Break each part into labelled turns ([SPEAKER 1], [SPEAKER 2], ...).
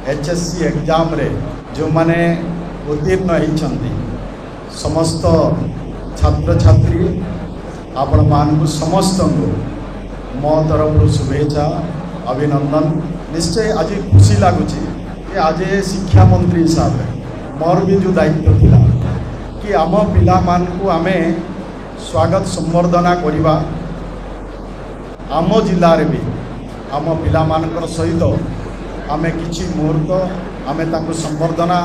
[SPEAKER 1] HSC exam रे जो माने उत्तीर्ण होती समस्त छात्र छात्री आपण मानक समस्त मो तरफ शुभेच्छा अभिनंदन। निश्चय आज खुशी लगुच कि आज शिक्षा मंत्री हिसाब से मोर भी जो दायित्व थिला कि आम पिला मानकु आमे स्वागत संबर्धना करिबा। आम जिले में भी आम पिला मानकर सहित आमे किछि मुहूर्त आमे तांको संबर्धना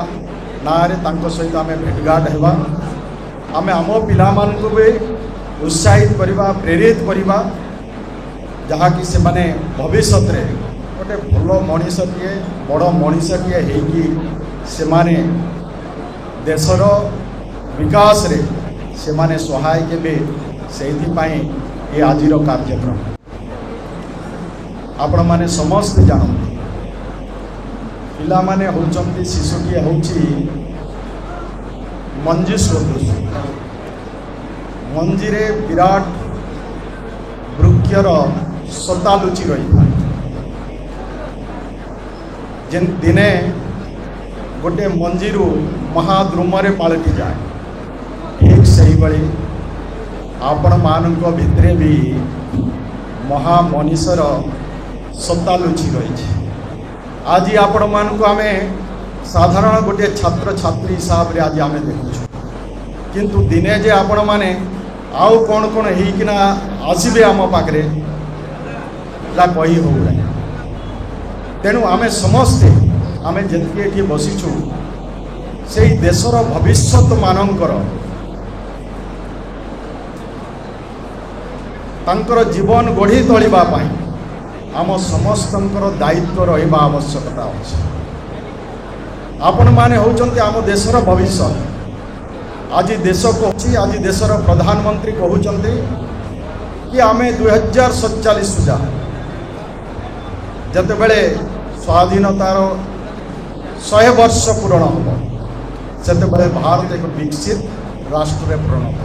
[SPEAKER 1] नारे तांको सहित आमे भेटघाट हेबा। आमे आम पिला मानकु भी उत्साहित करिबा प्रेरित करिबा जहाँकि से माने भविष्य रे गोटे भल मनीषटे बड़ मनीषटे होगी से माने देशर विकास रे से माने सहायक हेबे। से ये आज कार्यक्रम आपण माने समस्त जानते पिला माने होचंती शिशुटी होची मंजी सदृश मंजीरे विराट वृक्षर सता लुचि रही था। जेन दिने गोटे मंजीरू महाद्रुमरे पालटि जाए ठीक सही बड़ी आपण मानक भितरे भी महामनीषर सत्ता लुचि रही। आज आपण मानक आमे साधारण गोटे छात्र छात्री हिसाब रे आज आमे देखुछु किंतु दिने जे आपण माने आउ कौन कौन होना आसबे आम पाखे कही हो। तेणु आमे समस्ते आमे जितके बसीचु से देशर भविष्यत मानकर तांकर जीवन गढ़ी तोलिबा पाई आम समस्तंकर दायित्व रहिबा आवश्यकता अछि। आपण माने होचंती आम देशर भविष्य। आज देश को आज देशर प्रधानमंत्री कहते कि आमे 2047 सुधा जते बेले स्वाधीनतार 100 वर्ष पूरण हम से भारत एक विकसित राष्ट्र में परिणत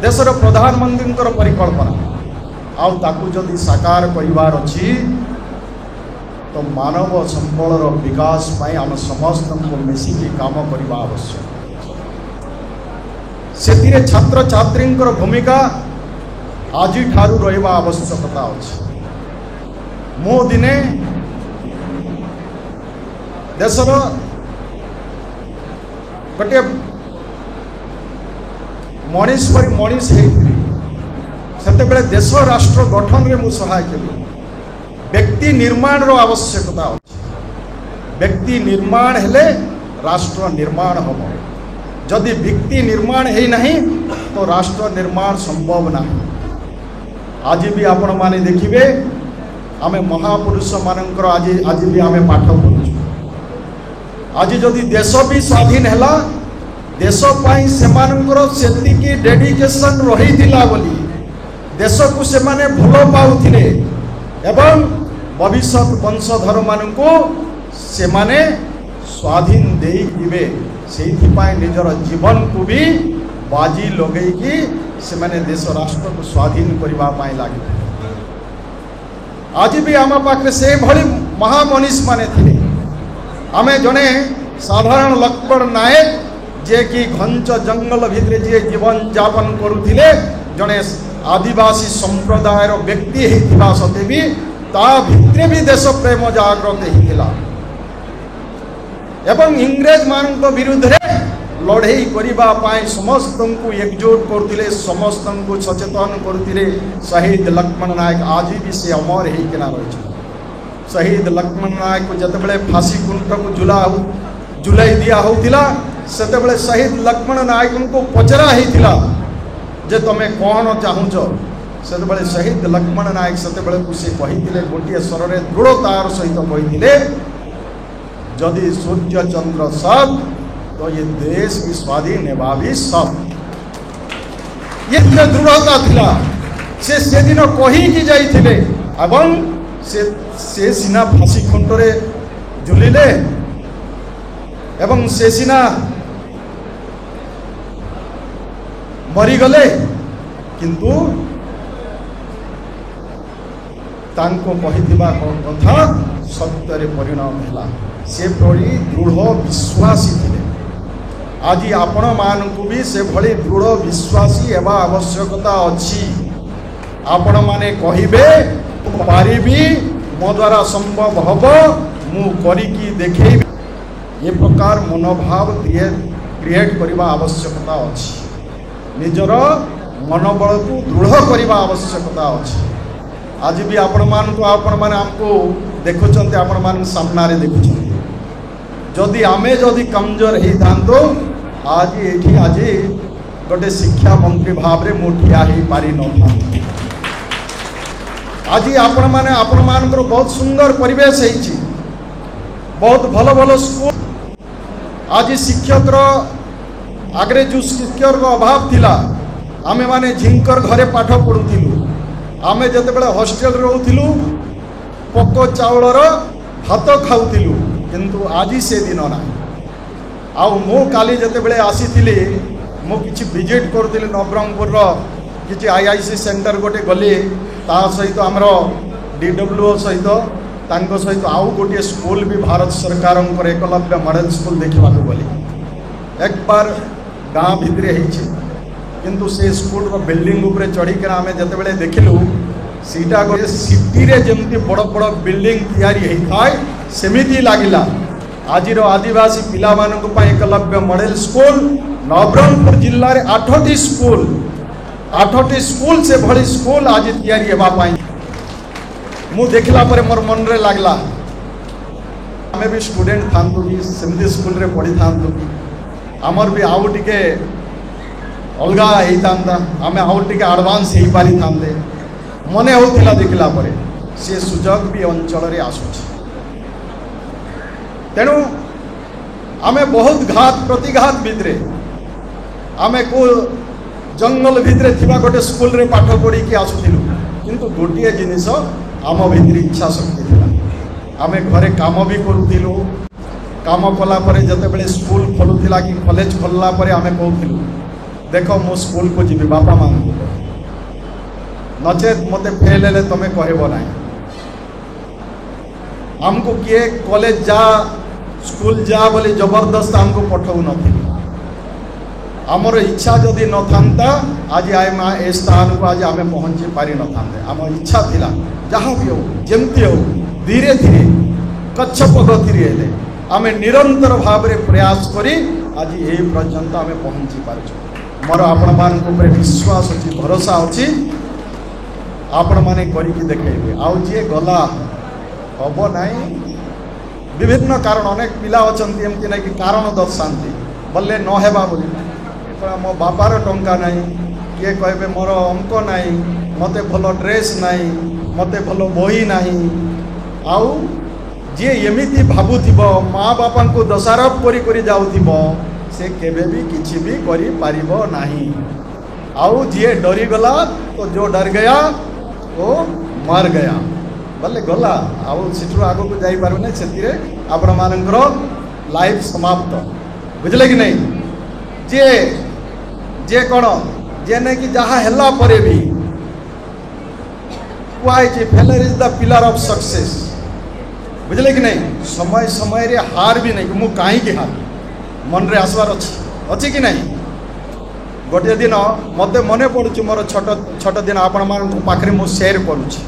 [SPEAKER 1] देशर प्रधानमंत्री परिकल्पना आउ ताकू जदि साकार करिवार अछि तो मानव संबलर विकास पाई आम समस्त को मिसिकी काम करने आवश्यक। से छात्र छात्री भूमिका आज ठारू रहिबा आवश्यकता अछि। मो दिने देशर गोटे मनीष पर मनीष होते देश राष्ट्र गठन में मु सहायक हेबी। व्यक्ति निर्माण रो आवश्यकता अछि। व्यक्ति निर्माण हेले राष्ट्र निर्माण हम। जदि व्यक्ति निर्माण है नहीं तो राष्ट्र निर्माण संभव नहीं। आज भी आपण माने देखिबे आमे महापुरुष मानकर आज भी आमे पाठ पढ़ुछु। आज जदि देश भी स्वाधीन हैला देश पाई सेमानकर सेतिकी डेडिकेशन रहिथिला बोली देश को से माने भलो पाउथिले एवं भविष्य वंशधर मानू से माने स्वाधीन देवे से निजर जीवन को भी बाजी लगेगी से माने देश राष्ट्र को स्वाधीन करने लगे। आज भी आम पाखे से भली महामनीष माने थे। आमे जने साधारण लक्ष्मण नायक जे कि घंच जंगल भितर जे जीवन यापन करुथिले जने आदिवासी संप्रदायर व्यक्ति होता सत्वे भी ता भितरे भी देश प्रेम जागृत होता एवं इंग्रेज मान विरुद्ध लड़ई करने समस्त को एकजुट करते समस्त को सचेतन करते शहीद लक्ष्मण नायक आज भी से अमर होना रही। शहीद लक्ष्मण नायक को जिते फांसी कुंठ को झुलाई दिया होता से शहीद लक्ष्मण नायक को पचरा होता जे तुम कौन चाहूच से शहीद लक्ष्मण नायक से कही गोटे स्वर में दृढ़तार सहित कही जदि सूर्य चंद्र सब तो ये देश की स्वाधीन हेबा भी सब। ये दृढ़ता थिला से दिन कहीकि जाइथिले एवं से सीना फांसी खुंटरे झुलिले एवं से सीना मरीगले किंतु ତାଙ୍କ କହିଥିବା କଥା ସତ୍ୟରେ ପରିଣତ ହେଲା। ସେଭଳି ଦୃଢ଼ ବିଶ୍ୱାସୀ ଥିଲେ। ଆଜି ଆପଣମାନଙ୍କୁ ବି ସେଭଳି ଦୃଢ଼ ବିଶ୍ୱାସୀ ହେବା ଆବଶ୍ୟକତା ଅଛି। ଆପଣମାନେ କହିବେ ମୁଁ ପାରିବି, ମୋ ଦ୍ୱାରା ସମ୍ଭବ ହେବ, ମୁଁ କରିକି ଦେଖେଇବି। ଏ ପ୍ରକାର ମନୋଭାବ କ୍ରିଏଟ୍ କରିବା ଆବଶ୍ୟକତା ଅଛି। ନିଜର ମନୋବଳକୁ ଦୃଢ଼ କରିବା ଆବଶ୍ୟକତା ଅଛି। ଆଜି ବି ଆପଣମାନେ ଆମକୁ ଦେଖୁଛନ୍ତି, ଆପଣମାନଙ୍କ ସାମ୍ନାରେ ଦେଖୁଛନ୍ତି। ଯଦି ଆମେ କମଜୋର ହେଇଥାନ୍ତୁ, ଆଜି ଗୋଟେ ଶିକ୍ଷା ମନ୍ତ୍ରୀ ଭାବରେ ମୁଁ ଠିଆ ହେଇପାରିନଥାନ୍ତି। ଆଜି ଆପଣମାନଙ୍କର ବହୁତ ସୁନ୍ଦର ପରିବେଶ ହେଇଛି, ବହୁତ ଭଲ ଭଲ ସ୍କୁଲ। ଆଜି ଶିକ୍ଷକର ଆଗରେ ଯେଉଁ ଶିକ୍ଷକର ଅଭାବ ଥିଲା, ଆମେମାନେ ଝିଙ୍କର ଘରେ ପାଠ ପଢ଼ୁଥିଲୁ। ଆମେ ଯେତେବେଳେ ହଷ୍ଟେଲରେ ରହୁଥିଲୁ ପୋକ ଚାଉଳର ଭାତ ଖାଉଥିଲୁ, କିନ୍ତୁ ଆଜି ସେ ଦିନ ନାହିଁ। ଆଉ ମୁଁ କାଲି ଯେତେବେଳେ ଆସିଥିଲି, ମୁଁ କିଛି ଭିଜିଟ୍ କରୁଥିଲି ନବରଙ୍ଗପୁରର କିଛି IIC ସେଣ୍ଟର ଗୋଟେ ଗଲି। ତା ସହିତ ଆମର DWO ସହିତ ତାଙ୍କ ସହିତ ଆଉ ଗୋଟିଏ ସ୍କୁଲ ବି ଭାରତ ସରକାରଙ୍କର ଏକଲବ୍ୟ ମଡେଲ ସ୍କୁଲ ଦେଖିବାକୁ ଗଲି। একবার ଗାଁ ଭିତରେ ହେଇଛି, କିନ୍ତୁ ସେ ସ୍କୁଲର ବିଲ୍ଡିଂ ଉପରେ ଚଢ଼ିକିନା ଆମେ ଯେତେବେଳେ ଦେଖିଲୁ, ସେଇଟା ଗୋଟେ ସିଟିରେ ଯେମିତି ବଡ଼ ବଡ଼ ବିଲ୍ଡିଂ ତିଆରି ହେଇଥାଏ ସେମିତି ଲାଗିଲା। ଆଜିର ଆଦିବାସୀ ପିଲାମାନଙ୍କ ପାଇଁ ଏକଲବ୍ୟ ମଡେଲ ସ୍କୁଲ ନବରଙ୍ଗପୁର ଜିଲ୍ଲାରେ 8ଟି ସ୍କୁଲ ସେଭଳି ସ୍କୁଲ ଆଜି ତିଆରି ହେବା ପାଇଁ ମୁଁ ଦେଖିଲା ପରେ ମୋର ମନରେ ଲାଗିଲା, ଆମେ ବି ଷ୍ଟୁଡେଣ୍ଟ ଥାନ୍ତୁ କି ସେମିତି ସ୍କୁଲରେ ପଢ଼ିଥାନ୍ତୁ, ଆମର ବି ଆଉ ଟିକେ ଅଲଗା ହେଇଥାନ୍ତା, ଆମେ ଆଉ ଟିକେ ଆଡ଼ଭାନ୍ସ ହେଇପାରିଥାନ୍ତେ ମନେ ହେଉଥିଲା। ଦେଖିଲା ପରେ ସେ ସୁଯୋଗ ବି ଅଞ୍ଚଳରେ ଆସୁଛି। ତେଣୁ ଆମେ ବହୁତ ପ୍ରତିଘାତ ଭିତରେ, ଆମେ କେଉଁ ଜଙ୍ଗଲ ଭିତରେ ଥିବା ଗୋଟେ ସ୍କୁଲରେ ପାଠ ପଢ଼ିକି ଆସୁଥିଲୁ, କିନ୍ତୁ ଗୋଟିଏ ଜିନିଷ ଆମ ଭିତରେ ଇଚ୍ଛା ଶକ୍ତି ଥିଲା। ଆମେ ଘରେ କାମ ବି କରୁଥିଲୁ। କାମ କଲା ପରେ ଯେତେବେଳେ ସ୍କୁଲ ଖୋଲୁଥିଲା କି କଲେଜ ଖୋଲିଲା ପରେ ଆମେ କହୁଥିଲୁ, ଦେଖ ମୁଁ ସ୍କୁଲକୁ ଯିବି ବାପା ମାଙ୍କୁ, ନଚେତ୍ ମୋତେ ଫେଲ୍ ହେଲେ ତମେ କହିବ ନାହିଁ। ଆମକୁ କିଏ କଲେଜ ଯା, ସ୍କୁଲ ଯା ବୋଲି ଜବରଦସ୍ତ ଆମକୁ ପଠାଉନଥିଲେ। ଆମର ଇଚ୍ଛା ଯଦି ନଥାନ୍ତା, ଆଜି ଆମେ ଏ ସ୍ଥାନକୁ ଆମେ ପହଞ୍ଚି ପାରିନଥାନ୍ତେ। ଆମ ଇଚ୍ଛା ଥିଲା, ଯାହା ବି ହେଉ, ଯେମିତି ହେଉ, ଧୀରେ ଧୀରେ କଚ୍ଛ ପ୍ରଗତିରେ ହେଲେ ଆମେ ନିରନ୍ତର ଭାବରେ ପ୍ରୟାସ କରି ଆଜି ଏହି ପର୍ଯ୍ୟନ୍ତ ଆମେ ପହଞ୍ଚି ପାରୁଛୁ। ମୋର ଆପଣମାନଙ୍କ ଉପରେ ବିଶ୍ୱାସ ଅଛି, ଭରସା ଅଛି, ଆପଣମାନେ କରିକି ଦେଖେଇବେ। ଆଉ ଯିଏ ଗଲା ହେବ ନାହିଁ, ବିଭିନ୍ନ କାରଣ, ଅନେକ ପିଲା ଅଛନ୍ତି ଏମିତି ନାଇକି କାରଣ ଦର୍ଶାନ୍ତି, ବୋଲେ ନ ହେବା ବୋଲି। ମୋ ବାପାର ଟଙ୍କା ନାହିଁ, କିଏ କହିବେ ମୋର ଅଙ୍କ ନାହିଁ, ମୋତେ ଭଲ ଡ୍ରେସ୍ ନାହିଁ, ମୋତେ ଭଲ ବହି ନାହିଁ। ଆଉ ଯିଏ ଏମିତି ଭାବୁଥିବ, ମା ବାପାଙ୍କୁ ଦୋଷାରୋପ କରି ଯାଉଥିବ, ସେ କେବେ ବି କିଛି ବି କରିପାରିବ ନାହିଁ। ଆଉ ଯିଏ ଡରିଗଲା ତ ଯୋ ଡର ଗୟା ଓ ମର ଗୟା, ବୋଲେ ଗଲା, ଆଉ ସେଠୁ ଆଗକୁ ଯାଇପାରିବ ନାହିଁ। ସେଥିରେ ଆପଣମାନଙ୍କର ଲାଇଫ୍ ସମାପ୍ତ, ବୁଝିଲେ କି ନାହିଁ? ଯେ କ'ଣ ଯେ ନାଇକି ଯାହା ହେଲା ପରେ ବି କୁହାଯାଇଛି failure is the pillar of success, ବୁଝିଲେ କି ନାହିଁ? ସମୟରେ ହାର ବି ନାହିଁ। ମୁଁ କାହିଁକି ହାର ମନରେ ଆସିବାର ଅଛି କି ନାହିଁ? ଗୋଟିଏ ଦିନ ମୋତେ ମନେ ପଡ଼ୁଛି, ମୋର ଛୋଟ ଦିନ ଆପଣମାନଙ୍କ ପାଖରେ ମୁଁ ସେୟାର କରୁଛି।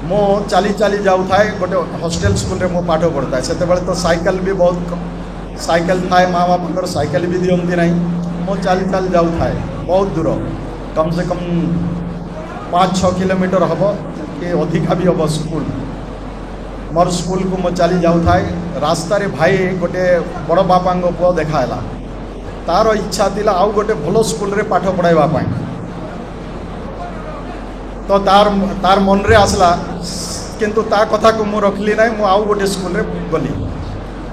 [SPEAKER 1] ମୁଁ ଚାଲି ଯାଉଥାଏ, ଗୋଟେ ହଷ୍ଟେଲ ସ୍କୁଲରେ ମୁଁ ପାଠ ପଢ଼ୁଥାଏ। ସେତେବେଳେ ତ ସାଇକେଲ ବି ବହୁତ ସାଇକେଲ ଥାଏ, ମା ବାପାଙ୍କର ସାଇକେଲ ବି ଦିଅନ୍ତି ନାହିଁ। ମୁଁ ଚାଲି ଯାଉଥାଏ ବହୁତ ଦୂର, କମ୍ ସେ କମ୍ 5-6 କିଲୋମିଟର ହେବ କି ଅଧିକା ବି ହେବ ସ୍କୁଲ। ମୋର ସ୍କୁଲକୁ ମୁଁ ଚାଲି ଯାଉଥାଏ। ରାସ୍ତାରେ ଭାଇ ଗୋଟେ ବଡ଼ ବାପାଙ୍କ ପୁଅ ଦେଖା ହେଲା। ତାର ଇଚ୍ଛା ଥିଲା ଆଉ ଗୋଟେ ଭଲ ସ୍କୁଲରେ ପାଠ ପଢ଼ାଇବା ପାଇଁ। ତ ତାର ମନରେ ଆସିଲା, କିନ୍ତୁ ତା କଥାକୁ ମୁଁ ରଖିଲି ନାହିଁ। ମୁଁ ଆଉ ଗୋଟେ ସ୍କୁଲରେ ଗଲି।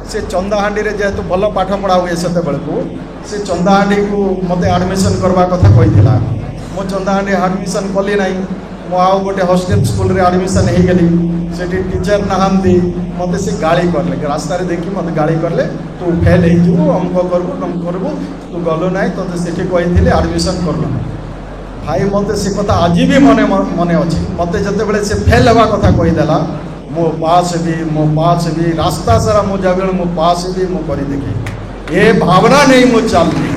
[SPEAKER 1] ସେ ଚନ୍ଦାହାଣ୍ଡିରେ ଯେହେତୁ ଭଲ ପାଠ ପଢ଼ା ହୁଏ ସେତେବେଳକୁ, ସେ ଚନ୍ଦାହାଣ୍ଡିକୁ ମୋତେ ଆଡ଼ମିସନ୍ କରିବା କଥା କହିଥିଲା। ମୁଁ ଚନ୍ଦାହାଣ୍ଡି ଆଡ଼ମିସନ୍ କଲି ନାହିଁ। ମୁଁ ଆଉ ଗୋଟେ ହଷ୍ଟେଲ ସ୍କୁଲରେ ଆଡ଼ମିସନ୍ ହେଇଗଲି। ସେଠି ଟିଚର ନାହାନ୍ତି। ମୋତେ ସେ ଗାଳି କଲେ, ରାସ୍ତାରେ ଦେଖି ମୋତେ ଗାଳି କଲେ, ତୁ ଫେଲ୍ ହେଇଯିବୁ, ଅଙ୍କ କରିବୁ ତୁ ଗଲୁ ନାହିଁ, ତୋତେ ସେଠି କହିଥିଲି ଆଡ଼ମିସନ୍ କଲୁ ନାହିଁ। भाई मत से कथा आज भी मन मन अच्छी मत जिते से फेल हवा कथा कहीदेला मो पास भी रास्ता सारा मुझे मो पास भी मुझे देखी ये भावना नहीं मुझे चलती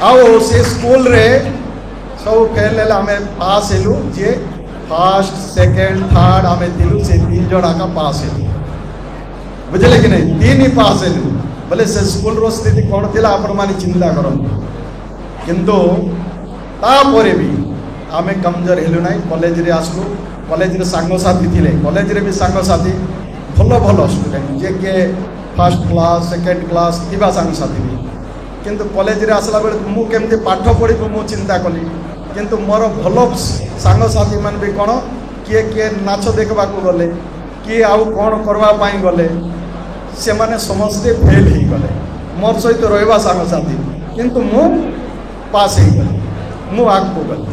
[SPEAKER 1] आओ से स्कूल रे सब फेल है आम पास हेलु जे फर्स्ट सेकेंड थर्ड आम दिलु से 3 जन आका पास हेलु बुझे कि नहीं 3 ही पास हेलु बोले से स्कूल रो स्थिति कौन थी आपण माने चिंता करंतु किंतु तापरे भी आम कमजोर हेलु ना कॉलेज रे आसलु कॉलेज रे सांग साथी थिले कॉलेज रे भी सांग साथी भल भल स्टूडेंट जे के फर्स्ट क्लास सेकेंड क्लास थिबा सांग साथी भी किंतु कॉलेज रे आसला बेले मु केमते पाठ पढ़ी मु चिंता कली किंतु मोर भल सांग साथी मान भी कौन किए किए नाच देखा गले किए आउ कौन करवा पाई गले से माने समस्ते फेल ही गले मोर सहित रहा सांग साथी किंतु मु पास ही गली मु आगू गली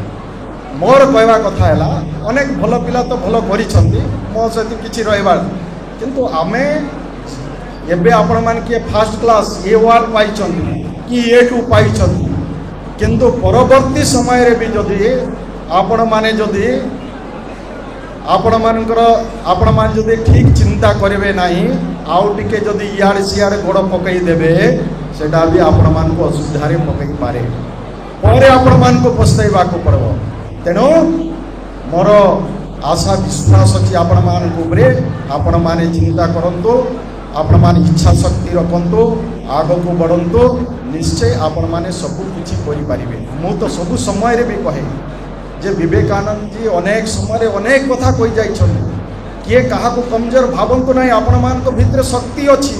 [SPEAKER 1] मोर कहवा कथा है अनेक भल पिला तो भल करिछंती मो सहित किछि रहबा किंतु आमे एबे आपण मान के फर्स्ट क्लास A1 पाइछंती कि A2 पाइछंती किंतु परवर्ती समय रे भी जदि आपण माने जदि आपण मान जदि ठीक चिंता करेंगे नहीं आउ टिके जदि इयाड़े सियाड़े गोड़ पकई देबे सेटा भी आपण मान को असुविधारे पकई पारे पर आपण मान को पछताइबा को पड़ो तेणु मोर आशा विश्वास अच्छी आपण मान को उपरे आपण माने चिंता करंतु आपण मान इच्छा शक्ति रखंतु आग को बढ़ंतु निश्चय आपण माने सब किछि करि पारिबे मु तो सब समय रे भी कहे जे विवेकानंद जी अनेक समय अनेक कथा कही जाइछन किए कहा को कमजोर भावंतु नहीं आपण मान को भितर शक्ति अच्छी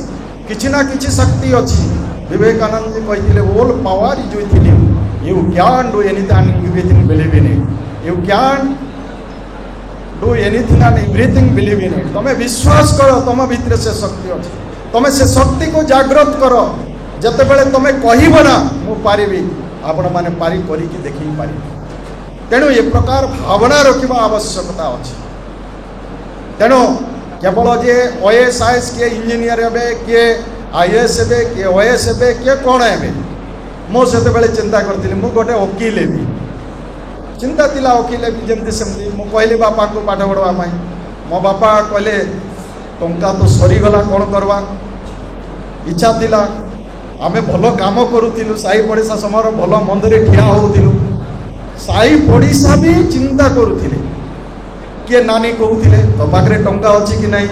[SPEAKER 1] किछि ना किछि शक्ति अच्छी विवेकानंद जी कहिथिले all power is with you you can do anything everything believe in it you can do anything and everything believe in it तमे विश्वास करो तुम भितर से शक्ति अच्छी तमे से शक्ति को जागृत करो जते बेले तमे कहिबो ना मु पारिबी आपण माने पारी करी कि देखि पारी तेणु ये प्रकार भावना रखा आवश्यकता अच्छी तेणु केवल जे OAS किए इंजीनियर हे किए IAS हे किए OAS हे किए कौन हे मुझे चिंता करी मु गोटे वकील हेबी चिंता थिला वकील जमती सेमती मु कहली बापा को पाठ पढ़वा मो बापा कहले टंका तो सरीगला कौन करवा इच्छा थिला आमे भल काम करूँ साई पड़िशा समय भल मंदिर ठिया होलु साई पड़िशा भी चिंता करुले किए नानी कहते तो पाखे टंका अच्छी कि नहीं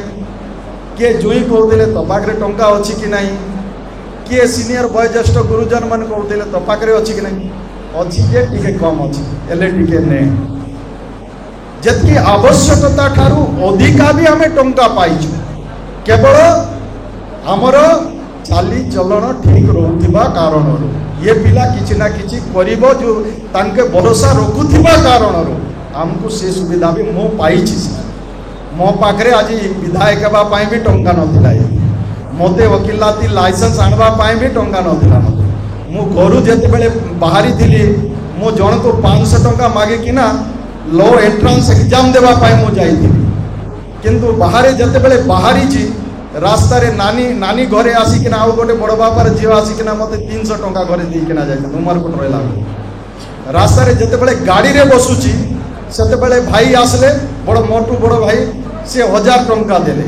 [SPEAKER 1] किए जुई कहते तो पाखे टंका अच्छी कि नहीं किए सीनियर वयोज्येष्ठ गुरुजन मान कहते तो पाखे अच्छी कि नहीं अच्छी जे टिके कम अच्छी एले टिके ने जति आवश्यकता ठारू अधिका भी आमे टंका पाइछु केवल आमर चाली चलन ठीक रोथिबा कारणरू ये पिला किछि ना किछि करिबो जो तांके भरोसा रखुथिबा कारणरू हमको से सुविधा भी मो पाइछि मो पाखरे आज विधायक हेबा पाई भी टंका नथिला मते वकिलाती लाइसेंस आनबा पाई भी टंका नथिला मु घरु जेते बेले बाहरी थिली मो जण को 500 टंका मागे किना लो एंट्रेंस एग्जाम देबा पाई मु जाईथिली किंतु बाहरे जेते बेले बाहरी छी रास्ता रे नानी नानी घरे आसिकिना आउ गोटे बड़ बापार झील आसिकिना मत 300 टंका घरे देकिना जाए उमरकोट रहा रास्ता रे जेते बेले गाड़ी रे बसुची सेते बेले भाई आसले बड़ मोटू बड़ भाई से 1000 टंका देले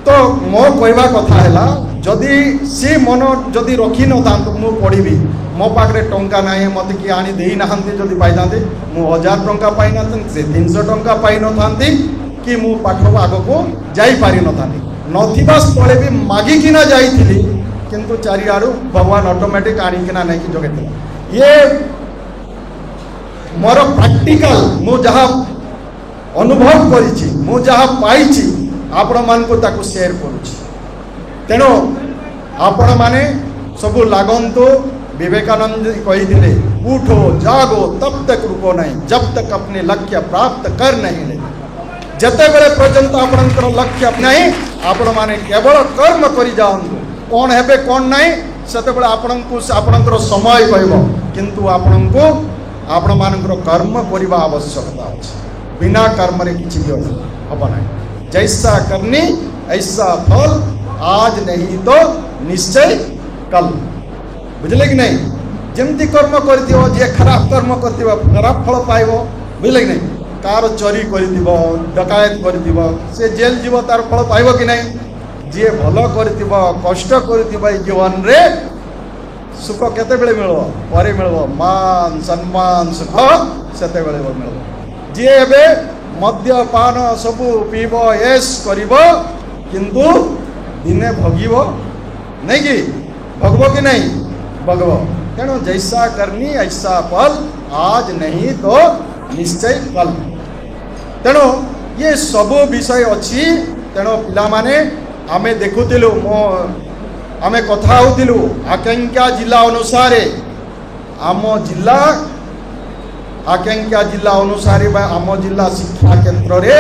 [SPEAKER 1] तो मो कहवा कथा है जदि सी मन जदि रखी न था मु पढ़ी मो पाखे टंका ना मत किए आनी दे ना जदि पाई था मु 1000 टंका पाई ना 300 टंका पाई न था कि मु पाठ आग को जाई पारि नथिबा स्थले भी मागिकिना जाइथिली किंतु चारिआडू भगवान ऑटोमेटिक आनिकिना नहीं कि जगेथिला ये मोर प्रैक्टिकल मु जहाँ अनुभव करिछि मु जहाँ पाइछि आपण मान को ताकू शेयर करुछि तेणु आपण माने सब लागंतु विवेकानंद कही उठो जागो तब तक रुको नहीं जब तक अपने लक्ष्य प्राप्त कर नहीं ले जते बेले पर्यंत आपणकर लक्ष्य नहीं आपण माने केवल कर्म करी जाओ कौन हेबे कौन नहीं सेते बेले आपणकर समय कहबो किंतु आपणको आपण मानकर कर्म करबा आवश्यकता अछि बिना कर्म रे किछि भी हबो नहीं जैसा करनी ऐसा फल आज नहीं तो निश्चय कल बुझले कि नहीं जमती कर्म कर जी खराब कर्म कर खराब फल पाइब बुझे कि नहीं कार चोरी कर डकायत कर से जेल जीव तार फल पाइब कि नहीं जी भल कर कष्ट कर जीवन रे सुख केते बेले मिल पर मिल मान सम्मान सुख से मिल जी एवं मद्यपान सबू पीब एस कर किंतु दिने भोगब नहीं कि भोगब कि नहीं भोगब तेणु जैसा करनी ऐसा फल आज नहीं तो निश्चय कल तेणु ये सबू विषय अच्छी तेणु पिला माने आमे देखुतिलु आमे कथा होतिलु आकांक्षा जिला अनुसार आम जिला आकांक्षा जिला अनुसार आम जिला शिक्षा क्षेत्र रे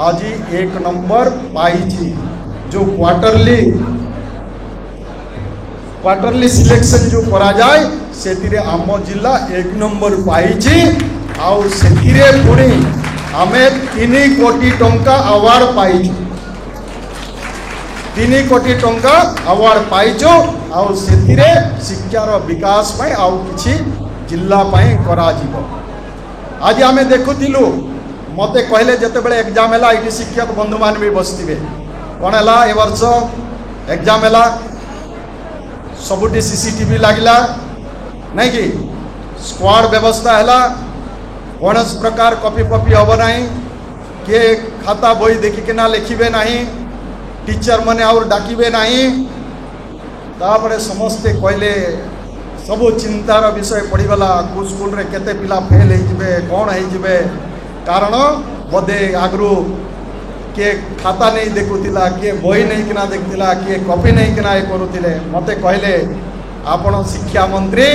[SPEAKER 1] आज 1 नंबर पाई जो क्वार्टरली सिलेक्शन जो करा जाए से आम जिला 1 नंबर पाई आउ से पुणी आमे 3 कोटी टंका अवार्ड पाई 3 कोटी टंका अवार्ड पाइचु आउ से शिक्षार विकास पाई आउ किछि जिला पाई करा जीवो आज आमे देखुतिलु मते कहले जते बेले एग्जाम हैला इटी शिक्षक बंधु मान भी बसथिबे कोन हैला ए वर्ष एग्जाम हैला सबुटी सीसीटीवी लागला नहीं कि स्क्वाड व्यवस्था हैला कौन प्रकार कॉपी कॉपी हम ना किए खाता बही देखिकिना लिखे ना टीचर मैंने और डाकिबे ना तापर समस्ते कहले सब चिंतार विषय पड़गला को स्कूल रे केते पिला फेल होइजिबे कौन होइजिबे कारण बोधे आगु किए खाता नहीं देखुला किए बही नहीं किना देखुला किए कॉपी नहीं किना ये करुले मते कहले आपण शिक्षा मंत्री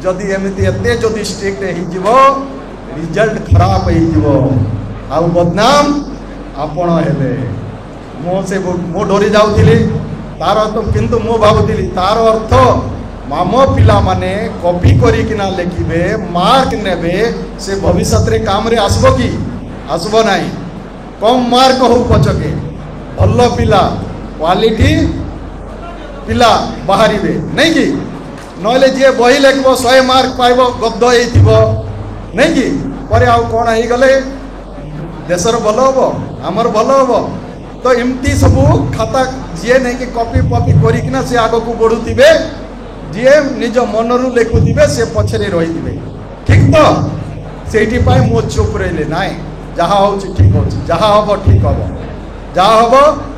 [SPEAKER 1] जदि एमती एते जदि स्ट्रिक्ट हो रिजल्ट खराब हो बदनाम आपण हेले मो डरी जाऊली तार अर्थ किंतु मु भावुली तार अर्थ माम पिला माने कॉपी करिकिना लिखिबे मार्क नेबे से भविष्य रे काम रे आसबो कि आसबो नाही कम मार्क हो पचके भल पिला क्वालिटी पिला बाहरिबे नहीं कि नले जे बही लिखब 100 मार्क पाइब गद्द होइथिबो नहीं कि पर आउ कौन हो गले देशर भल हम आमर भल हम तो एमती सब खाता जी नहीं कि कॉपी कॉपी करिकिना से आग को बढ़ुथिबे जी निज मनरू लिखुथिबे से पछरे रहिथिबे ठीक तो सेठी पाई मो चुप रहिले नाय जहाँ हो ठीक हो जहाँ हम ठीक हम जहाँ हम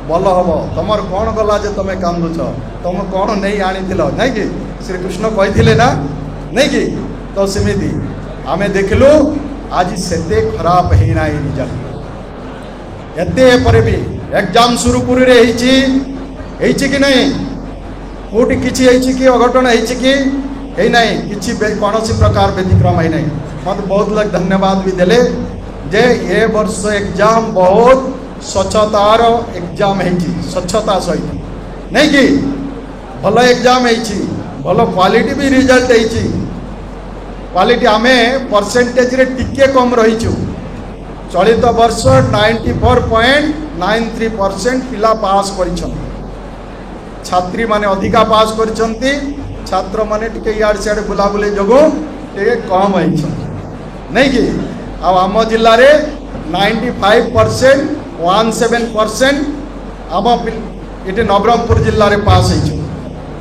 [SPEAKER 1] भल हम तुम कौन गला जे तुम कांदुच तुम कौन नहीं आनी नहीं कि श्रीकृष्ण कही ना नहीं कि तो सेमिति आमे देखलु आज सेते खराब है ना रिजल्ट एते पर भी एग्जाम सुरुपुरी रे हेछि कि नहीं कोटी किछि हेछि कि अघटन हेछि कि हे नहीं किछि कौनसी प्रकार व्यतिक्रम है नहीं मत बहुत लोग धन्यवाद भी देले जे ए वर्ष एग्जाम बहुत स्वच्छतार एग्जाम हेछि स्वच्छता सहित नहीं कि भल एग्जाम हेछि भल क्वालिटी भी रिजल्ट हेछि क्वालिटी आमे परसेंटेज रे टिके कम रहीछु चलित वर्ष 94.93% पिला पास करिछन छात्री माने अधिका पास करिछंती छात्र माने टिके यार सियाड़ बुलाबुली जोगो टिके कम होइछन नहीं कि आम जिल्ला रे 95% आम ये नवरंगपुर जिल्ला रे पास होइछु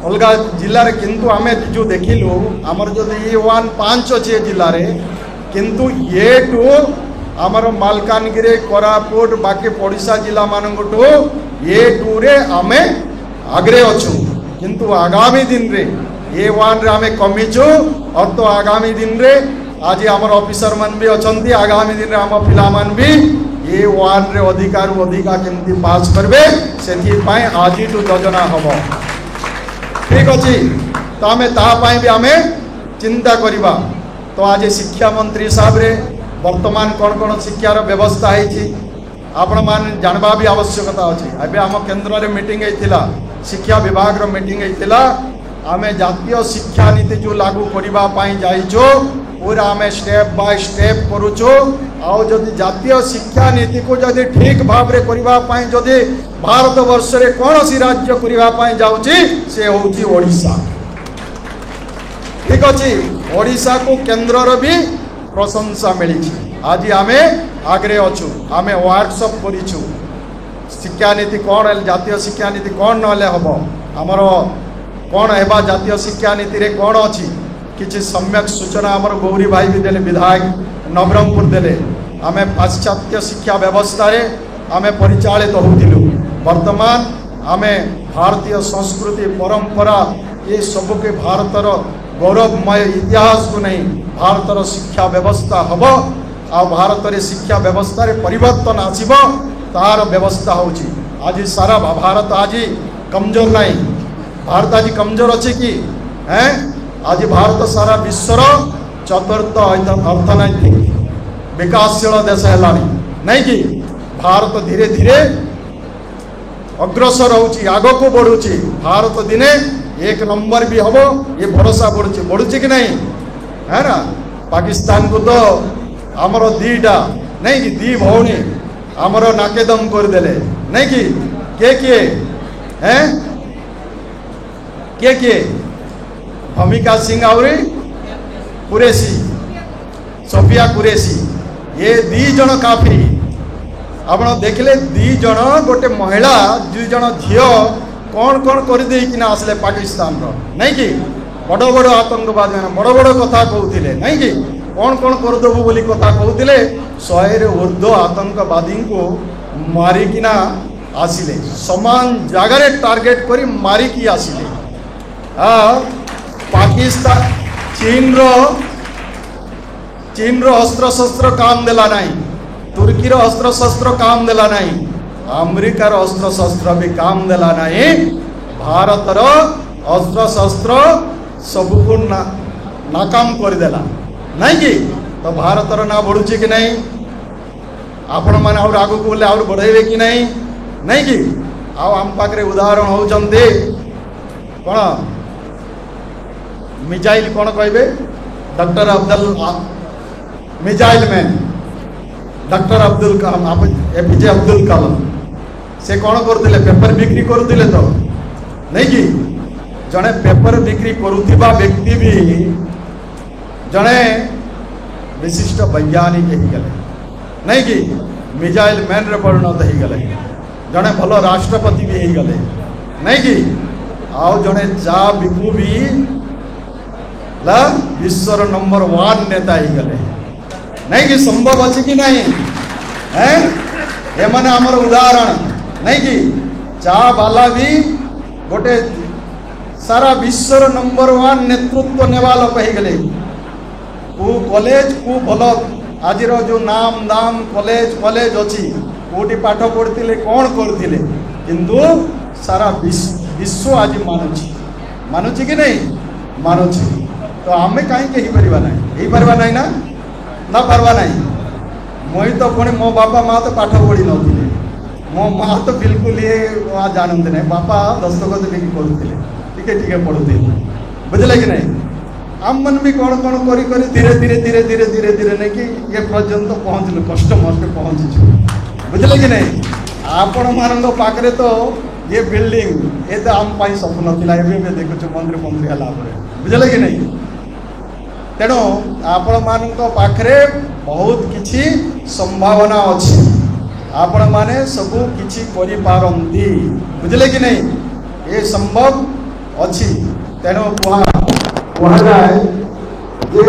[SPEAKER 1] अलग जिले में किंतु आमे जो देखिलु आमर जो E1 5 अच्छे जिले में किंतु E2 आमर मालकानगिरी कोरापुट बाकी पड़ोसा जिला मानू E2 रे आमे आगरे अच्छु किंतु आगामी दिन रे E1 रे आमे कमीचु और तो आगामी दिन रे आज आमर ऑफिसर मन भी अच्छी आगामी दिन रे आम पिला मान भी E1 रे अधिकार अधिका केमती पास करबे से आज योजना हम ठीक अच्छे तो आम तापाई भी आम चिंता करवा तो आज शिक्षा मंत्री हिसाब रे वर्तमान कौन कौन शिक्षार व्यवस्था है आपण मान जानवा भी आवश्यकता अच्छी एवं आम केन्द्र में मीटिंग होता शिक्षा विभाग मीटिंग होता आम जातीय शिक्षा नीति जो लागू करने जाइचो पूरा आम स्टेप बाय स्टेप करुचो आउ जदि जातीय शिक्षा नीति को जदि ठीक भाव रे करने जदि भारत वर्ष रे कौन सी राज्य करने जाऊँगी से हूँ ओडिशा ठीक अच्छे ओडिशा को केन्द्र भी प्रशंसा मिली। आज आम आगे अच्छु आम वर्कशॉप करूँ शिक्षा नीति कौन है जातीय शिक्षा नीति कौन ना हम आमर कौन है जातीय शिक्षा नीति रे कौन अच्छी किसी सम्यक सूचना आमर गौरी भाई भी देले विधायक नवरंगपुर देले आम पाश्चात्य शिक्षा व्यवस्था रे आम परिचालित होतिलु वर्तमान आम भारतीय संस्कृति परंपरा ये सब के भारतर गौरवमय इतिहास को नहीं भारतर शिक्षा व्यवस्था हम आ भारत रे शिक्षा व्यवस्था रे परिवर्तन आसीब तार व्यवस्था होची। आज सारा भारत आज कमजोर नहीं भारत आज कमजोर अच्छे कि हैं आज भारत सारा विश्वर चतुर्थ अर्थनैतिक विकासशील देश है नहीं कि भारत धीरे धीरे अग्रसर होची आग को बढ़ुची भारत दिने 1 नंबर भी हम ये भरोसा बढ़ुची कि नहीं है ना। पाकिस्तान को तो आमर दीटा नहीं कि दी भौणी आमर नाकेदम करदेले नहीं कि किए हैं किए भूमिका सिंह आवरी कुरेशी सोफिया कुरेशी ये 2 जन काफी आप देखले 2 जन गोटे महिला 2 जन झील कौन कौन कर आसले पाकिस्तान रो नहीं कि बड़ बड़ आतंकवादी बड़ बड़ कथा कहते नहीं कि कौन कौन करदेबू बोली कथा कहते 100 ऊर्ध्व आतंकवादी को मारिकिना आसिले समान जगार टार्गेट करी मारिकी आसिले पाकिस्तान चीन रो अस्त्र शस्त्र काम देला नहीं तुर्की रो अस्त्र शस्त्र काम देला नहीं अमेरिकार अस्त्र शस्त्र भी काम देला नहीं भारत रो अस्त्र शस्त्र सबको नाकाम करदेला नहीं कि तो भारत रो ना बढ़ुची कि नहीं आपण मैंने आग को बोले आउ बढ़ेबे कि नहीं कि आम पाखे उदाहरण होचंदे कौन मिजाइल कौन कहे doctor Abdul missile man doctor Abdul Kalam APJ Abdul Kalam से कौन करते पेपर बिक्री करुले तो नहीं कि जड़े पेपर बिक्री करुवा व्यक्ति भी जड़े विशिष्ट वैज्ञानिक हो गले नहीं कि मिजाइल मैन रे परिणत हो गले जड़े भल राष्ट्रपति भी हो गले नहीं कि आउ जड़े चा बिकू भी विश्वर नंबर 1 नेता हो गले नहीं कि संभव अच्छे कि नहीं है ये माने आमर उदाहरण नहीं कि चा बाला भी गोटे सारा विश्वर नंबर 1 नेतृत्व नेवा लोक हो गले को कॉलेज को भल आज जो नाम दाम कॉलेज अच्छी कोटी पाठ पढ़ते कौन करते किंतु सारा विश्व आज मानुची कि नहीं मानुची तो आम कहीं पार्बा ना पार्बा नहीं मुई तो पुणी मो बापा माँ तो पाठ पढ़ी नथिले मो माँ तो बिल्कुल ये जानते नहीं बापा दस्तखत लिखि करुले टिके पढ़ुते बुझे कि नहीं आम मन भी कौन कौन करी धीरे धीरे धीरे धीरे धीरे धीरे नहीं कि ये पर्यंत पहुँचलु कष्ट मष्ट पहुँचीचु बुझे कि नहीं आपण मान पाखे तो ये बिल्डिंग ये तो आम स्वप्न था एवं देखु मंत्री मंत्री है बुझे कि नहीं तेणु आपण मान पाखे बहुत किछि संभावना अच्छी आपण माने सबू किछि करि पारंती बुझले कि नहीं ये संभव अच्छी तेणु कहा जाए जे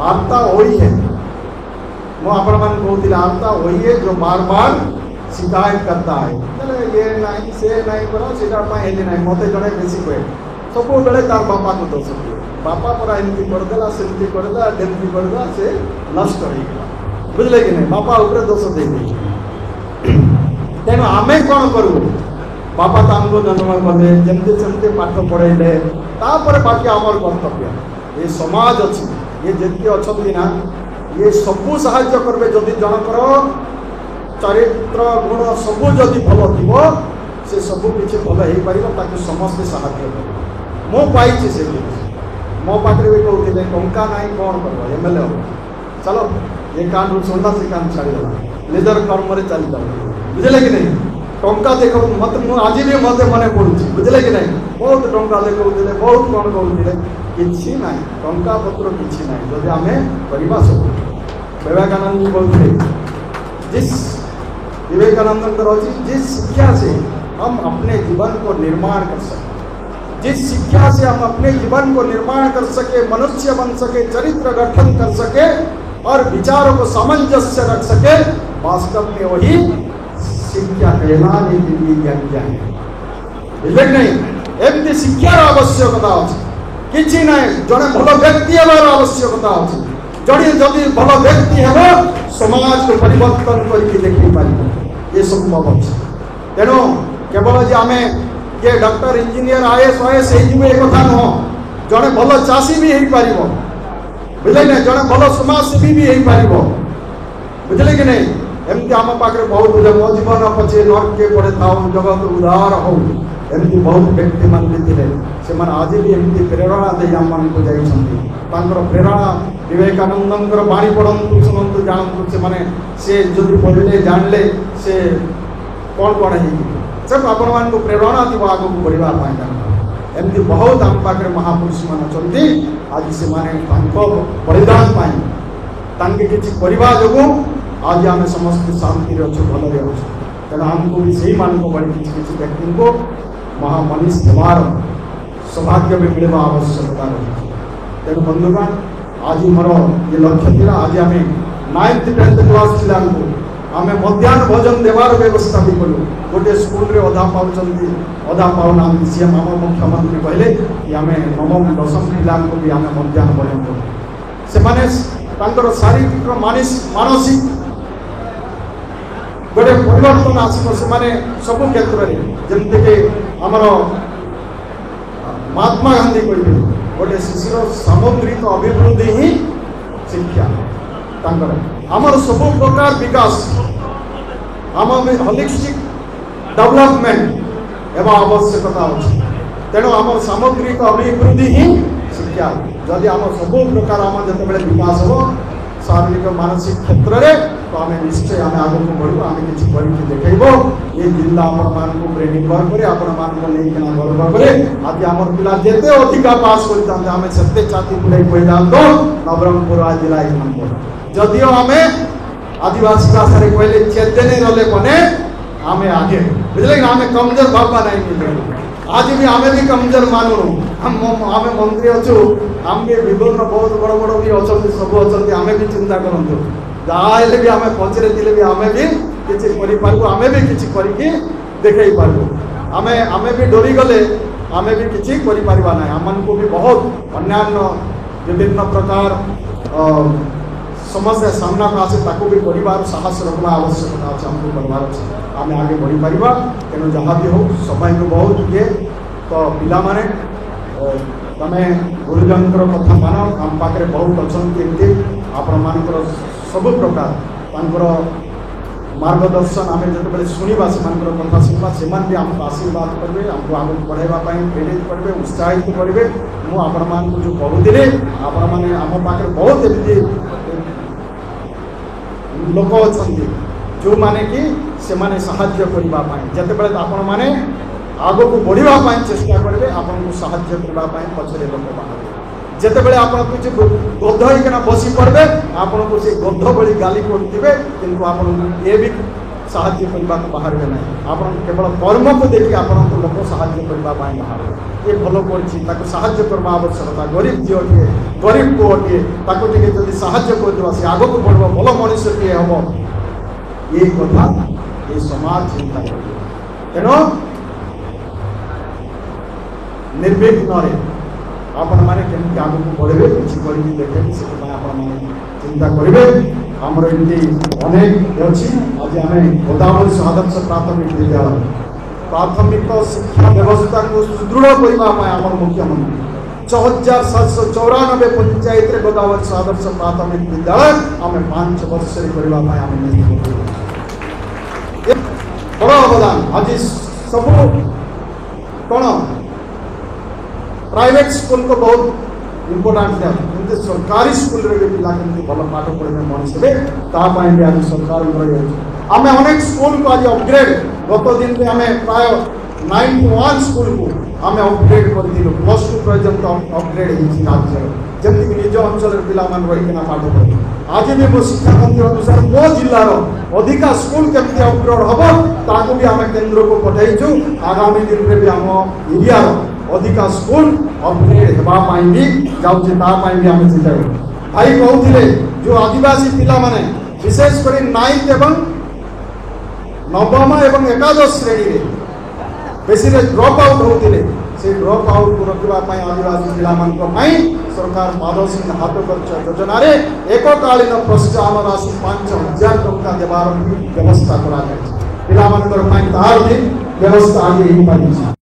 [SPEAKER 1] आत्मा वही है मो आपण मान कहती आत्मा वही है जो बार बार शिकायत करता है चले ये नहीं से नहीं करो सीधा नहीं मत जड़े बेसी कहे सब बेले तार बापा को दोष दिए बापा पूरा एमती करदेला सेमती करदेला डेमती करदेला से नष्ट हो गला बुझले कि नहीं बापा ऊपर दोष दे तेणु आमे कौन करूँ बापा तो आमको जन्म कले जमती सेमती पाठ पढ़ेले तापर बाकी आमर कर्तव्य ये समाज अच्छी ये जितके अच्छा ना ये सबू साहाय्य करबे जदि जनकर चरित्र गुण सबू जदि भल थी से सबू किसी भल हो पार समस्ते साहाय्य कर मो पाई से मो पाखे भी कहते टंका ना कौन कर एमएलए हम चलो ये कान सुनला से कान छाड़ीदेला निजर कर्म चली जाओ बुझे कि नहीं टंका देखो मत आज भी मत मन पड़ुଛି बुझले कि नहीं बहुत टंका देखौଥିଲେ बहुत कौन कहूଥିଲେ किछि नहीं टंका पत्र किछि नहीं जदि आमे करबा सब विवेकानंद कहते जिस विवेकानंद जिस शिक्षा से हम अपने जीवन को निर्माण कर सके जिस शिक्षा से हम अपने जीवन को निर्माण कर सके मनुष्य बन सके चरित्र गठन कर सके और विचारों को सामंजस्य रख सके वास्तव में वही शिक्षा कहलाने के लिए ज्ञान है बुझले नहीं एमती शिक्षार आवश्यकता अच्छे किसी ना जड़े भल व्यक्ति हमार आवश्यकता अच्छे जड़े जदि भल व्यक्ति हम समाज को परिवर्तन करके देखी पार ये संभव अच्छे तेणु केवल जे आम किए डॉक्टर इंजीनियर आईएएस ओएएस हो कथा नुह जड़े भल चाषी भी हो पार बुझे ना जड़े भल समाजसेवी भी हो पार बुझे कि नहीं एमती आम पाखे बहुत मो जीवन पचे नर्के पड़े था जगत उदार हो एमती बहुत व्यक्ति मान भी थे से आज भी एमती प्रेरणा दे आम मान को प्रेरणा विवेकानंद बाणी पढ़ु शुणु जानतु से जो पढ़ले जानले से कौन कौन है सब आपण मान को प्रेरणा थी आग को बढ़ा एमती बहुत आम पाखे महापुरुष मान अच्छा आज से बलिदान किसी करवा जो आज आम समस्त शांति अच्छे भलि अच्छे तेना आमको भी से मान बड़ी किसी व्यक्ति को महामनीष देवार सौभाग्य भी मिलवा आवश्यकता रही तेणु बंधुगण आज मोर ये लक्ष्य थी आज आम 9th 10th क्लास पिला आम मध्याह्न भोजन देवार व्यवस्था भी कलु गोटे स्कूल रे अधा पाँच अधा पाऊना सीएम आम मुख्यमंत्री कहले कि आम 9th 10th पिला भी आम मध्याह्न भोजन करूँ से शारीरिक मानसिक गोटे परिवर्तन आसो से सब क्षेत्र में जमीक आमर महात्मा गांधी कहते गोटे शिशुर सामुद्रिक अभिवृद्धि ही शिक्षा आमर सब प्रकार विकास आम होलिस्टिक डेवलपमेंट एवं आवश्यकता अच्छे तेणु आम सामुद्रिक अभिवृद्धि ही शिक्षा जदि आम सब प्रकार आम जो विकास हो शारीरिक मानसिक क्षेत्र में तो आम निश्चय आम आग को बढ़ू आम किसी करके देखेब ये जिला आपण को ट्रेनिंग करे आपण मानकिना गर्व करे आज आम पिला जिते अधिका पास करते आम से छाती बुलाई कही था नवरंगपुर जिला 1 नंबर जदियो आम आदिवासी भाषा कहले चेतने रले बने आम आगे बुझे आम कमजोर भावना नहीं आज भी आम भी कमजोर मानू आम मंत्री अच्छु आम भी विभिन्न बहुत बड़ बड़ भी अच्छा सब अच्छा आम भी चिंता करूँ जहाँ भी आम पचरे थे भी आम भी किसी आम भी किसी करके देखे पार्बू आम भी डरी गले आम भी किसी करना आम को भी बहुत अन्यान्य विभिन्न प्रकार समस्या सामना को आसे ताको भी परिवार साहस रखना आवश्यकता अच्छे आमको करवार अच्छे आम आगे बढ़ी पार तेणु जहाँ भी हो समय को बहुत किए तो पिला माने तमें गुरुजन कथा मान आम पाखे बहुत अच्छा एमती आपण मानकर सब प्रकार मार्गदर्शन आम जो शुणा से कथा शुणा से भी आमको आशीर्वाद करेंगे आमको आगे बढ़ावाई प्रेरित करेंगे उत्साहित करेंगे मुझे जो कहूली आपण मैंने आम पाखे बहुत एमती लोक अच्छा जो माने कि से माने साहाय्य करने जिते आपण मैंने आग को बढ़ावाई चेष्टा करेंगे आपन को साहाय्य करने पचरे लोक बाहर जिते आप किसी गध होना बसी पड़े आपन को से गध भली गाली करुवे किंतु आप ये भी साहाय्य करने को बाहर ना आप केवल कर्म को देखिए आपन को लोक साहाय्य करने बाहर ये भल कर साहाय्य करवा आवश्यकता गरीब झीटे गरीब पुओटे जब साहाय्य कर सी आग को बढ़ भल मनुष्यटे हम ये कथा ये समाज चिंता कर तेणु निर्विघ्न आपण मैंने केमती आग को बढ़े किसी करके देखे से चिंता करेंगे आमर एमती अनेक अच्छी आज आम गोदावरी आदर्श प्राथमिक विद्यालय प्राथमिक शिक्षा व्यवस्था को सुदृढ़ करने आम मुख्यमंत्री 6794 पंचायत गोदावरी आदर्श प्राथमिक विद्यालय आम 5 वर्ष करने बड़ अवदान आज सब कौन प्राइवेट स्कूल को बहुत इम्पोर्टाट दिया सरकारी स्कूल रे भी पिला केमती भल पाठ पढ़े मनीष भी आज सरकार आम अनेक स्कूल को आज अपग्रेड गत दिन में आम प्राय 91 स्कूल को आम अपग्रेड कर +2 पर्यंत अपग्रेड राज्य जमीक निज अंचल पिला रहीकिना पाठ पढ़े आज भी मो शिक्षा मंत्री अनुसार मो जिलार अधिका स्कूल केमती अपग्रेड हम ताकू भी आम केन्द्र को पठाइचु आगामी दिन में भी आम एरिया अधिका स्कूल अपग्रेड होगापी भी जाऊँगी भी आम चिंता भाई कहते जो आदिवासी पिला माने विशेषकर 9th एवं नवम एवं एकादश श्रेणी में बेसी ड्रप आउट होते से ड्रप आउट को रखा आदिवासी पिला सरकार माधव सिंह हाथ खर्च योजना एककालीन प्रोत्साहन राशि 5,000 टंका देवार व्यवस्था करा पिला तार भी व्यवस्था आज